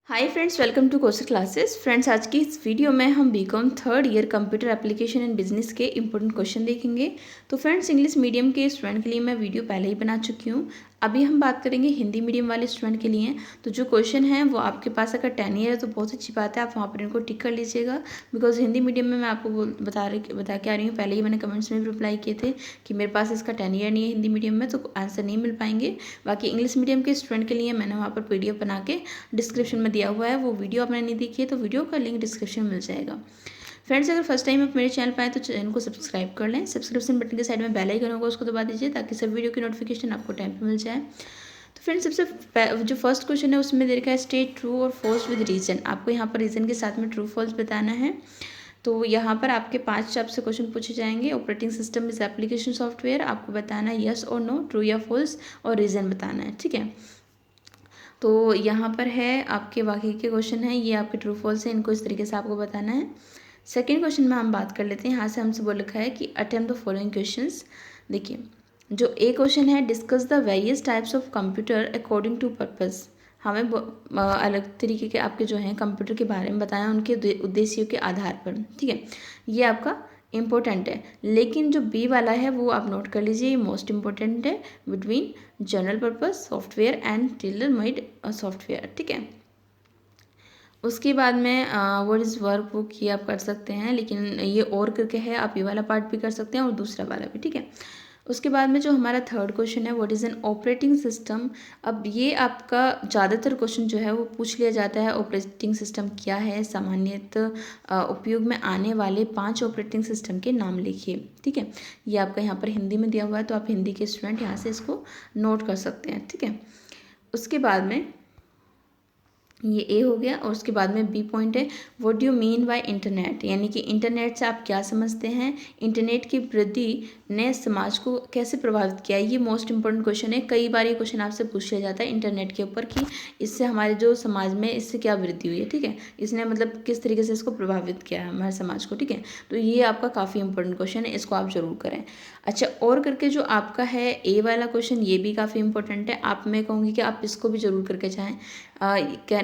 Hi friends, welcome to course classes. Friends, आज की इस वीडियो में हम BCom third year computer application and business के इंपॉर्टेंट क्वेश्चन देखेंगे। तो फ्रेंड्स, इंग्लिश मीडियम के स्टूडेंट के लिए मैं वीडियो पहले ही बना चुकी हूँ। अभी हम बात करेंगे हिंदी मीडियम वाले स्टूडेंट के लिए। तो जो क्वेश्चन है वो आपके पास अगर 10 ईयर है तो बहुत अच्छी बात है, आप वहाँ पर इनको टिक कर लीजिएगा। बिकॉज हिंदी मीडियम में मैं आपको बता के आ रही हूँ, पहले ही मैंने कमेंट्स में भी रिप्लाई किए थे कि मेरे पास इसका 10 ईयर नहीं है हिंदी मीडियम में, तो आंसर नहीं मिल पाएंगे। बाकी इंग्लिश मीडियम के स्टूडेंट के लिए मैंने वहाँ पर PDF बना के डिस्क्रिप्शन में दिया हुआ है। वो वीडियो आपने नहीं देखी है तो वीडियो का लिंक डिस्क्रिप्शन में मिल जाएगा। फ्रेंड्स, अगर फर्स्ट टाइम आप मेरे चैनल पर आए तो चैनल को सब्सक्राइब कर लें। सब्सक्रिप्शन बटन के साइड में बेल आइकन होगा, उसको दबा दीजिए ताकि सब वीडियो की नोटिफिकेशन आपको टाइम पे मिल जाए। तो फ्रेंड्स, जो फर्स्ट क्वेश्चन है उसमें दे रखा है स्टेट ट्रू और फॉल्स विद रीजन। आपको यहाँ पर रीजन के साथ में ट्रू फॉल्स बताना है। तो यहाँ पर आपके 5 आपसे क्वेश्चन पूछे जाएंगे। Operating system is application software, आपको बताना है यस और नो, ट्रू या फॉल्स, और रीजन बताना है। ठीक है, तो यहाँ पर है आपके बाकी के क्वेश्चन हैं, ये आपके ट्रू फॉल्स हैं, इनको इस तरीके से आपको बताना है। सेकेंड क्वेश्चन में हम बात कर लेते हैं। यहाँ से हमसे बोल रखा है कि अटेम्प्ट द फॉलोइंग क्वेश्चंस। देखिए, जो ए क्वेश्चन है, discuss the various types of computer according to purpose. हमें अलग तरीके के आपके जो हैं कंप्यूटर के बारे में बताया, उनके उद्देश्यों के आधार पर। ठीक है, ये आपका इम्पोर्टेंट है। लेकिन जो बी वाला है वो आप नोट कर लीजिए, ये मोस्ट इम्पोर्टेंट है, between general purpose software and tailor made software. ठीक है, उसके बाद में व्हाट इज़ वर्क बुक, ये आप कर सकते हैं, लेकिन ये और करके है, आप ये वाला पार्ट भी कर सकते हैं और दूसरा वाला भी। ठीक है, उसके बाद में जो हमारा थर्ड क्वेश्चन है, what is an operating system. अब ये आपका ज़्यादातर क्वेश्चन जो है वो पूछ लिया जाता है, ऑपरेटिंग सिस्टम क्या है, सामान्यतः उपयोग में आने वाले 5 ऑपरेटिंग सिस्टम के नाम लिखिए। ठीक है, ये आपका यहाँ पर हिंदी में दिया हुआ है, तो आप हिंदी के स्टूडेंट यहाँ से इसको नोट कर सकते हैं। ठीक है, उसके बाद में ये ए हो गया, और उसके बाद में बी पॉइंट है, what do you mean by internet, यानी कि इंटरनेट से आप क्या समझते हैं, इंटरनेट की वृद्धि ने समाज को कैसे प्रभावित किया है। ये मोस्ट इंपॉर्टेंट क्वेश्चन है, कई बार ये क्वेश्चन आपसे पूछ लिया जाता है इंटरनेट के ऊपर कि इससे हमारे जो समाज में इससे क्या वृद्धि हुई है। ठीक है, इसने मतलब किस तरीके से इसको प्रभावित किया है हमारे समाज को। ठीक है, तो ये आपका काफ़ी इंपॉर्टेंट क्वेश्चन है, इसको आप जरूर करें। अच्छा, और करके जो आपका है ए वाला क्वेश्चन, ये भी काफ़ी इंपॉर्टेंट है। आप, मैं कहूँगी कि आप इसको भी जरूर करके चाहें।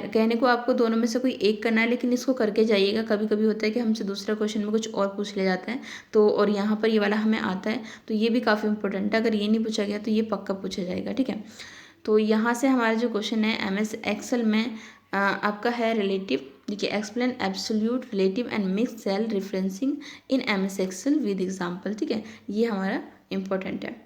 कहने को आपको दोनों में से कोई एक करना है, लेकिन इसको करके जाइएगा। कभी कभी होता है कि हमसे दूसरा क्वेश्चन में कुछ और पूछ लिया जाता है, तो और यहाँ पर ये वाला हमें आता है, तो ये भी काफ़ी इंपॉर्टेंट है। अगर ये नहीं पूछा गया तो ये पक्का पूछा जाएगा। ठीक है, तो यहाँ से हमारा जो क्वेश्चन है MS एक्सेल में आपका है रिलेटिव। देखिए, explain absolute, relative and mix cell referencing in MS Excel with example. ठीक है, ये हमारा इंपॉर्टेंट है।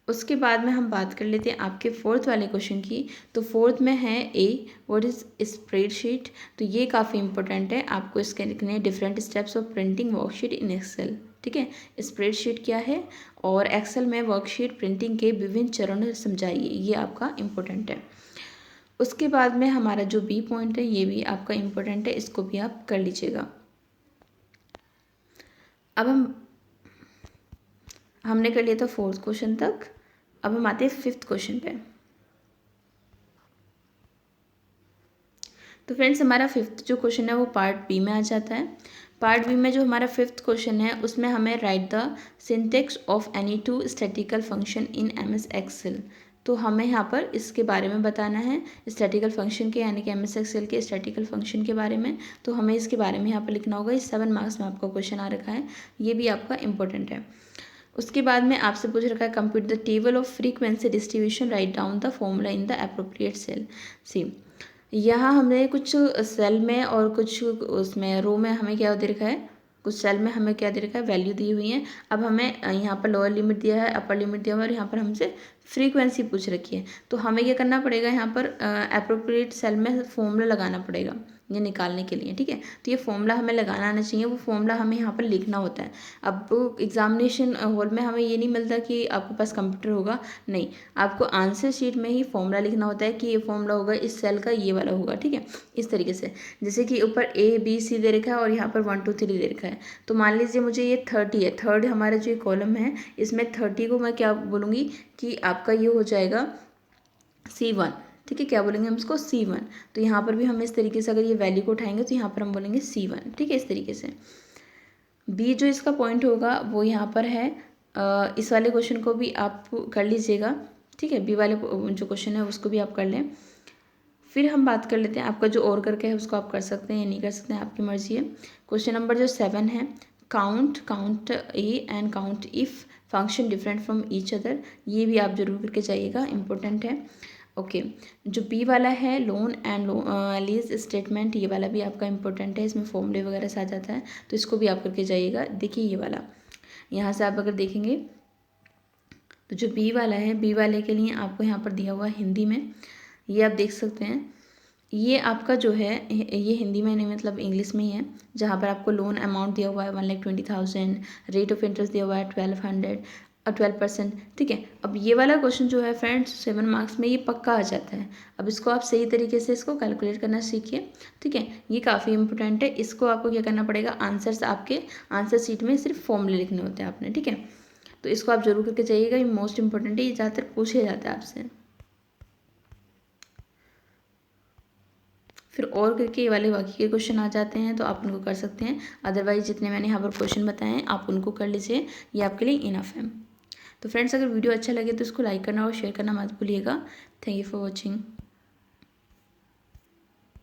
उसके बाद में हम बात कर लेते हैं आपके फोर्थ वाले क्वेश्चन की। तो फोर्थ में है ए, व्हाट इज स्प्रेडशीट। तो ये काफ़ी इंपॉर्टेंट है, आपको इसके लिखने different steps of printing worksheet in Excel. ठीक है, स्प्रेडशीट क्या है और एक्सेल में वर्कशीट प्रिंटिंग के विभिन्न चरण समझाइए, ये आपका इम्पोर्टेंट है। उसके बाद में हमारा जो बी पॉइंट है, ये भी आपका इम्पोर्टेंट है, इसको भी आप कर लीजिएगा। अब हमने कर लिया था फोर्थ क्वेश्चन तक। अब हम आते हैं फिफ्थ क्वेश्चन पे। तो फ्रेंड्स, हमारा फिफ्थ जो क्वेश्चन है वो पार्ट बी में आ जाता है। पार्ट बी में जो हमारा फिफ्थ क्वेश्चन है उसमें हमें write the syntax of any two statical function in MS Excel. तो हमें यहाँ पर इसके बारे में बताना है, स्टैटिकल फंक्शन के, यानी कि MS एक्सेल के स्टैटिकल फंक्शन के बारे में। तो हमें इसके बारे में यहाँ पर लिखना होगा। ये 7 मार्क्स में आपका क्वेश्चन आ रखा है, ये भी आपका इंपॉर्टेंट है। उसके बाद में आपसे पूछ रखा है compute the table of frequency distribution, write down the formula in the appropriate cell. See, यहाँ हमने कुछ सेल में और कुछ उसमें रो में हमें क्या दे रखा है, कुछ सेल में हमें क्या दे रखा है, वैल्यू दी हुई है। अब हमें यहाँ पर लोअर लिमिट दिया है, अपर लिमिट दिया हुआ है, और यहाँ पर हमसे फ्रीक्वेंसी पूछ रखी है। तो हमें क्या करना पड़ेगा, यहाँ पर अप्रोप्रिएट सेल में फॉर्मूला लगाना पड़ेगा ये निकालने के लिए। ठीक है, तो ये फॉर्मूला हमें लगाना आना चाहिए, वो फॉर्मूला हमें यहाँ पर लिखना होता है। अब एग्जामिनेशन हॉल में हमें ये नहीं मिलता कि आपके पास कंप्यूटर होगा, नहीं, आपको आंसर शीट में ही फॉर्मूला लिखना होता है कि ये फॉर्मूला होगा इस सेल का, ये वाला होगा। ठीक है, इस तरीके से, जैसे कि ऊपर ABC दे रखा है और यहाँ पर 1 2 3 दे रखा है। तो मान लीजिए मुझे ये 30 है, थर्ड हमारा जो कॉलम है, इसमें 30 को मैं क्या बोलूँगी कि आपका ये हो जाएगा C1। ठीक है, क्या बोलेंगे हम इसको, C1। तो यहाँ पर भी हम इस तरीके से अगर ये वैल्यू को उठाएंगे तो यहाँ पर हम बोलेंगे C1। ठीक है, इस तरीके से। बी जो इसका पॉइंट होगा वो यहाँ पर है, इस वाले क्वेश्चन को भी आप कर लीजिएगा। ठीक है, बी वाले जो क्वेश्चन है उसको भी आप कर लें। फिर हम बात कर लेते हैं, आपका जो और करके है उसको आप कर सकते हैं या नहीं कर सकते हैं, आपकी मर्जी है। क्वेश्चन नंबर जो 7 है, count A and count if function different from each other, ये भी आप जरूर करके जाइएगा, इंपॉर्टेंट है। ओके, जो बी वाला है, लोन एंड लीज स्टेटमेंट, ये वाला भी आपका इंपॉर्टेंट है, इसमें फॉर्मूले वगैरह से आ जाता है, तो इसको भी आप करके जाइएगा। देखिए ये वाला, यहाँ से आप अगर देखेंगे तो जो बी वाला है, बी वाले के लिए आपको यहाँ पर दिया हुआ है हिंदी में, ये आप देख सकते हैं। ये आपका जो है ये हिंदी में नहीं, मतलब इंग्लिश में ही है, जहाँ पर आपको लोन अमाउंट दिया हुआ है 1,20,000, रेट ऑफ इंटरेस्ट दिया हुआ है 1200 और 12%। ठीक है, अब ये वाला क्वेश्चन जो है फ्रेंड्स 7 मार्क्स में ये पक्का आ जाता है। अब इसको आप सही तरीके से इसको कैलकुलेट करना सीखिए। ठीक है, ये काफ़ी इंपॉर्टेंट है, इसको आपको क्या करना पड़ेगा, आंसर्स आपके आंसर शीट में सिर्फ फॉर्मूले लिखने होते हैं आपने। ठीक है, तो इसको आप जरूर करके जाइएगा, ये मोस्ट इंपॉर्टेंट है, ये ज़्यादातर पूछे जाता है आपसे। फिर और करके ये वाले बाकी के क्वेश्चन आ जाते हैं तो आप उनको कर सकते हैं, अदरवाइज जितने मैंने यहाँ पर क्वेश्चन बताए हैं आप उनको कर लीजिए, ये आपके लिए इनफ है। तो फ्रेंड्स, अगर वीडियो अच्छा लगे तो इसको लाइक करना और शेयर करना मत भूलिएगा। Thank you for watching.